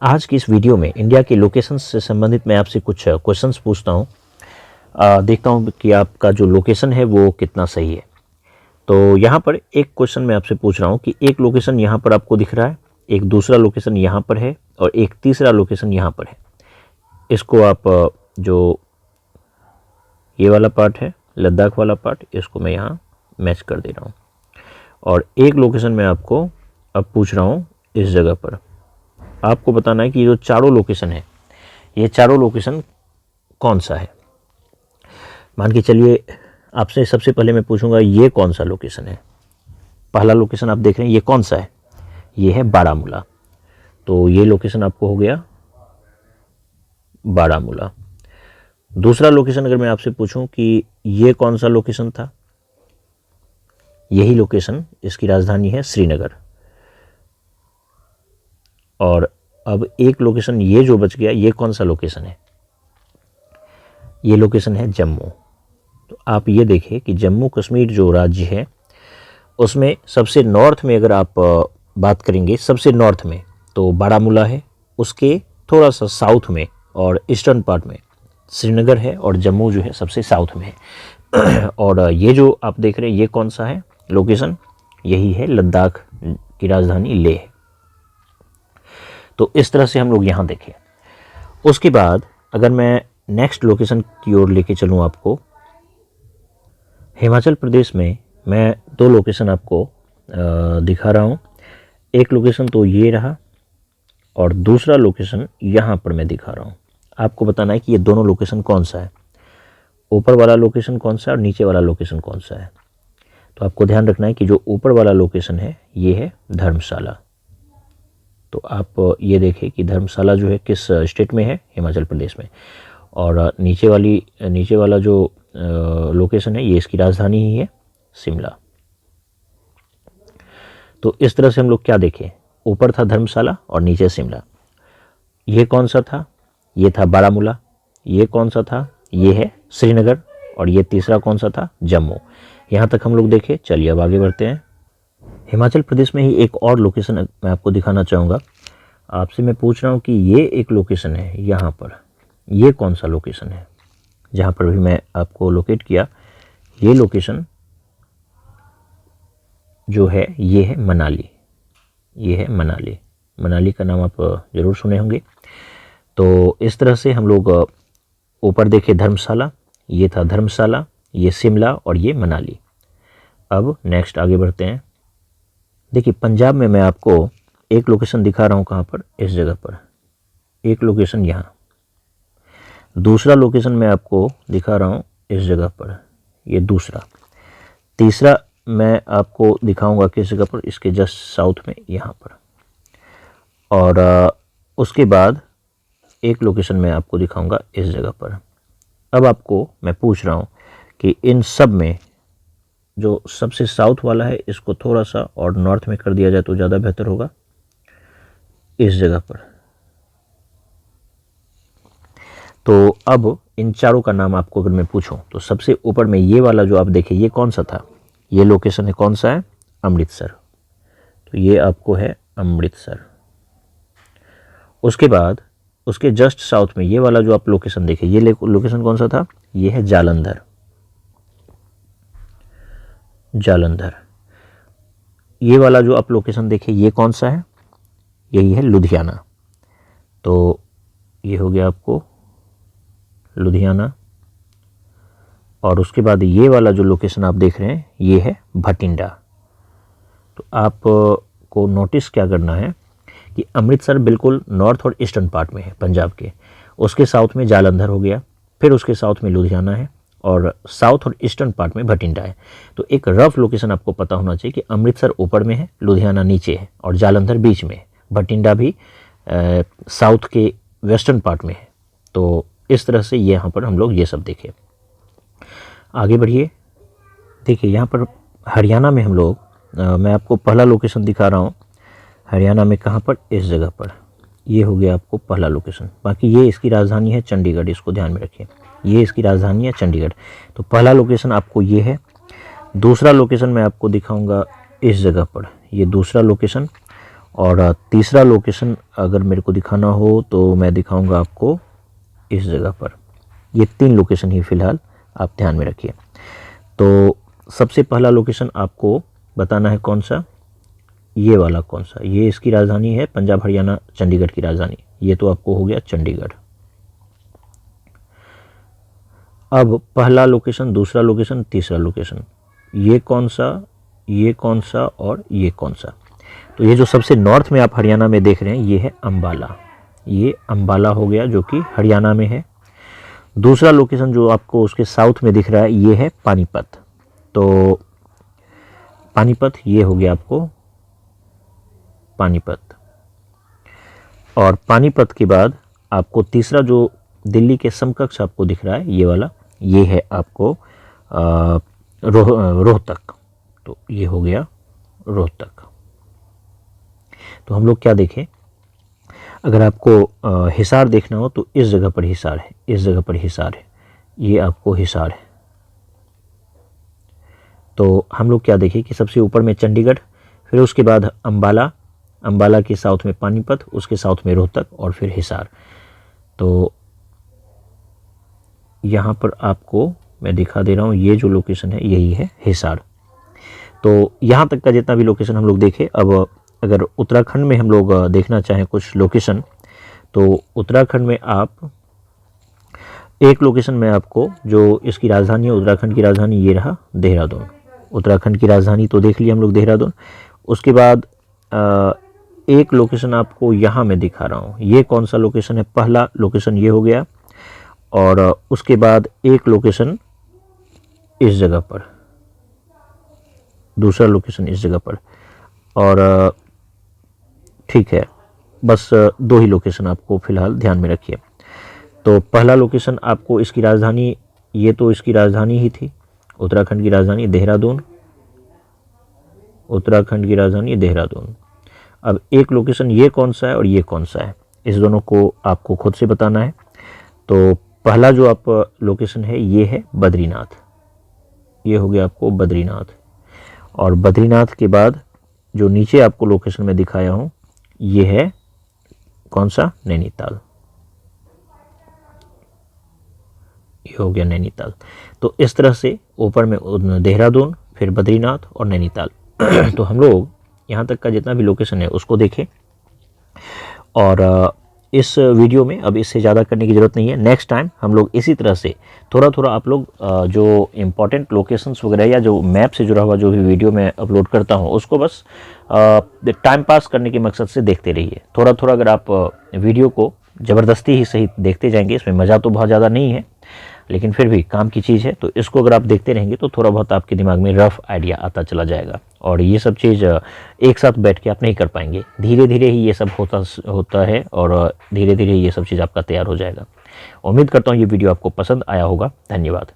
आज की इस वीडियो में इंडिया के लोकेशन से संबंधित मैं आपसे कुछ क्वेश्चंस पूछता हूँ। देखता हूँ कि आपका जो लोकेशन है वो कितना सही है। तो यहाँ पर एक क्वेश्चन मैं आपसे पूछ रहा हूँ कि एक लोकेशन यहाँ पर आपको दिख रहा है, एक दूसरा लोकेशन यहाँ पर है और एक तीसरा लोकेशन यहाँ पर है। इसको आप जो ये वाला पार्ट है, लद्दाख वाला पार्ट, इसको मैं यहाँ मैच कर दे रहा हूँ। और एक लोकेशन मैं आपको अब पूछ रहा हूँ इस जगह पर। आपको बताना है कि ये जो चारों लोकेशन है, ये चारों लोकेशन कौन सा है। मान के चलिए आपसे सबसे पहले मैं पूछूंगा ये कौन सा लोकेशन है। पहला लोकेशन आप देख रहे हैं, ये कौन सा है? ये है बारामूला। तो ये लोकेशन आपको हो गया बारामूला। दूसरा लोकेशन अगर मैं आपसे पूछूं कि ये कौन सा लोकेशन था, यही लोकेशन, इसकी राजधानी है श्रीनगर। और अब एक लोकेशन ये जो बच गया, ये कौन सा लोकेशन है? ये लोकेशन है जम्मू। तो आप ये देखिए कि जम्मू कश्मीर जो राज्य है उसमें सबसे नॉर्थ में अगर आप बात करेंगे, सबसे नॉर्थ में तो बारामूला है, उसके थोड़ा सा साउथ में और ईस्टर्न पार्ट में श्रीनगर है और जम्मू जो है सबसे साउथ में है। और ये जो आप देख रहे हैं ये कौन सा है लोकेशन? यही है लद्दाख की राजधानी लेह। तो इस तरह से हम लोग यहाँ देखें। उसके बाद अगर मैं नेक्स्ट लोकेशन की ओर लेके चलूँ आपको, हिमाचल प्रदेश में मैं दो लोकेशन आपको दिखा रहा हूँ। एक लोकेशन तो ये रहा और दूसरा लोकेशन यहाँ पर मैं दिखा रहा हूँ। आपको बताना है कि ये दोनों लोकेशन कौन सा है, ऊपर वाला लोकेशन कौन सा है और नीचे वाला लोकेशन कौन सा है। तो आपको ध्यान रखना है कि जो ऊपर वाला लोकेशन है ये है धर्मशाला। तो आप ये देखें कि धर्मशाला जो है किस स्टेट में है, हिमाचल प्रदेश में। और नीचे वाला जो लोकेशन है ये इसकी राजधानी ही है शिमला। तो इस तरह से हम लोग क्या देखें, ऊपर था धर्मशाला और नीचे शिमला। ये कौन सा था? ये था बारामूला। ये कौन सा था? ये है श्रीनगर। और ये तीसरा कौन सा था? जम्मू। यहाँ तक हम लोग देखें। चलिए अब आगे बढ़ते हैं। हिमाचल प्रदेश में ही एक और लोकेशन मैं आपको दिखाना चाहूँगा। आपसे मैं पूछ रहा हूँ कि ये एक लोकेशन है यहाँ पर, ये कौन सा लोकेशन है? जहाँ पर भी मैं आपको लोकेट किया, ये लोकेशन जो है ये है मनाली। ये है मनाली। मनाली का नाम आप ज़रूर सुने होंगे। तो इस तरह से हम लोग ऊपर देखे धर्मशाला, ये था धर्मशाला, ये शिमला और ये मनाली। अब नेक्स्ट आगे बढ़ते हैं। देखिए पंजाब में मैं आपको एक लोकेशन दिखा रहा हूँ। कहाँ पर? इस जगह पर। एक लोकेशन यहाँ। दूसरा लोकेशन मैं आपको दिखा रहा हूँ इस जगह पर, ये दूसरा। तीसरा मैं आपको दिखाऊंगा किस जगह पर? इसके जस्ट साउथ में यहाँ पर। और उसके बाद एक लोकेशन मैं आपको दिखाऊंगा इस जगह पर। अब आपको मैं पूछ रहा हूँ कि इन सब में जो सबसे साउथ वाला है इसको थोड़ा सा और नॉर्थ में कर दिया जाए तो ज़्यादा बेहतर होगा, इस जगह पर। तो अब इन चारों का नाम आपको अगर मैं पूछूं तो सबसे ऊपर में ये वाला जो आप देखें ये कौन सा था? ये लोकेशन है कौन सा है? अमृतसर। तो ये आपको है अमृतसर। उसके बाद उसके जस्ट साउथ में ये वाला जो आप लोकेशन देखें, ये लोकेशन कौन सा था? ये है जालंधर। जालंधर। ये वाला जो आप लोकेशन देखें ये कौन सा है? यही है लुधियाना। तो ये हो गया आपको लुधियाना। और उसके बाद ये वाला जो लोकेशन आप देख रहे हैं ये है भटिंडा। तो आपको नोटिस क्या करना है कि अमृतसर बिल्कुल नॉर्थ और ईस्टर्न पार्ट में है पंजाब के। उसके साउथ में जालंधर हो गया, फिर उसके साउथ में लुधियाना है और साउथ और ईस्टर्न पार्ट में भटिंडा है। तो एक रफ लोकेशन आपको पता होना चाहिए कि अमृतसर ऊपर में है, लुधियाना नीचे है और जालंधर बीच में है, भटिंडा भी साउथ के वेस्टर्न पार्ट में है। तो इस तरह से यहाँ पर हम लोग ये सब देखें। आगे बढ़िए। देखिए यहाँ पर हरियाणा में हम लोग मैं आपको पहला लोकेशन दिखा रहा हूँ। हरियाणा में कहाँ पर? इस जगह पर। ये हो गया आपको पहला लोकेशन। बाकी ये इसकी राजधानी है चंडीगढ़, इसको ध्यान में रखिए। ये इसकी राजधानी है चंडीगढ़। तो पहला लोकेशन आपको ये है। दूसरा लोकेशन मैं आपको दिखाऊंगा इस जगह पर, ये दूसरा लोकेशन। और तीसरा लोकेशन अगर मेरे को दिखाना हो तो मैं दिखाऊंगा आपको इस जगह पर। ये 3 लोकेशन ही फ़िलहाल आप ध्यान में रखिए। तो सबसे पहला लोकेशन आपको बताना है कौन सा, ये वाला कौन सा, ये इसकी राजधानी है पंजाब हरियाणा चंडीगढ़ की राजधानी, ये तो आपको हो गया चंडीगढ़। अब पहला लोकेशन, दूसरा लोकेशन, तीसरा लोकेशन, ये कौन सा, ये कौन सा और ये कौन सा। तो ये जो सबसे नॉर्थ में आप हरियाणा में देख रहे हैं ये है अंबाला, ये अंबाला हो गया जो कि हरियाणा में है। दूसरा लोकेशन जो आपको उसके साउथ में दिख रहा है ये है पानीपत। तो पानीपत ये हो गया आपको पानीपत। और पानीपत के बाद आपको तीसरा जो दिल्ली के समकक्ष आपको दिख रहा है ये वाला, ये है आपको रोहतक। तो ये हो गया रोहतक। तो हम लोग क्या देखें, अगर आपको हिसार देखना हो तो इस जगह पर हिसार है, इस जगह पर हिसार है, ये आपको हिसार है। तो हम लोग क्या देखें कि सबसे ऊपर में चंडीगढ़, फिर उसके बाद अंबाला, अंबाला के साउथ में पानीपत, उसके साउथ में रोहतक और फिर हिसार। तो यहाँ पर आपको मैं दिखा दे रहा हूँ, ये जो लोकेशन है यही है हिसार। तो यहाँ तक का जितना भी लोकेशन हम लोग देखे। अब अगर उत्तराखंड में हम लोग देखना चाहें कुछ लोकेशन, तो उत्तराखंड में आप एक लोकेशन में आपको जो इसकी राजधानी है, उत्तराखंड की राजधानी ये रहा देहरादून। उत्तराखंड की राजधानी तो देख लिया हम लोग देहरादून। उसके बाद एक लोकेशन आपको यहाँ मैं दिखा रहा हूँ, ये कौन सा लोकेशन है, पहला लोकेशन ये हो गया। और उसके बाद एक लोकेशन इस जगह पर, दूसरा लोकेशन इस जगह पर। और ठीक है, बस 2 ही लोकेशन आपको फ़िलहाल ध्यान में रखिए। तो पहला लोकेशन आपको इसकी राजधानी, ये तो इसकी राजधानी ही थी, उत्तराखंड की राजधानी देहरादून, उत्तराखंड की राजधानी देहरादून। अब एक लोकेशन ये कौन सा है और ये कौन सा है, इस दोनों को आपको खुद से बताना है। तो पहला जो आप लोकेशन है ये है बद्रीनाथ, ये हो गया आपको बद्रीनाथ। और बद्रीनाथ के बाद जो नीचे आपको लोकेशन में दिखाया हूँ ये है कौन सा, नैनीताल, ये हो गया नैनीताल। तो इस तरह से ऊपर में देहरादून, फिर बद्रीनाथ और नैनीताल। तो हम लोग यहाँ तक का जितना भी लोकेशन है उसको देखें। और इस वीडियो में अब इससे ज़्यादा करने की ज़रूरत नहीं है। नेक्स्ट टाइम हम लोग इसी तरह से थोड़ा थोड़ा आप लोग जो इम्पोर्टेंट लोकेशंस वगैरह या जो मैप से जुड़ा हुआ जो भी वीडियो मैं अपलोड करता हूँ उसको बस टाइम पास करने के मकसद से देखते रहिए। थोड़ा थोड़ा अगर आप वीडियो को ज़बरदस्ती ही सही देखते जाएंगे, इसमें मज़ा तो बहुत ज़्यादा नहीं है लेकिन फिर भी काम की चीज़ है, तो इसको अगर आप देखते रहेंगे तो थोड़ा बहुत आपके दिमाग में रफ आइडिया आता चला जाएगा। और ये सब चीज़ एक साथ बैठ के आप नहीं कर पाएंगे, धीरे धीरे ही ये सब होता है और धीरे धीरे ये सब चीज़ आपका तैयार हो जाएगा। उम्मीद करता हूँ ये वीडियो आपको पसंद आया होगा। धन्यवाद।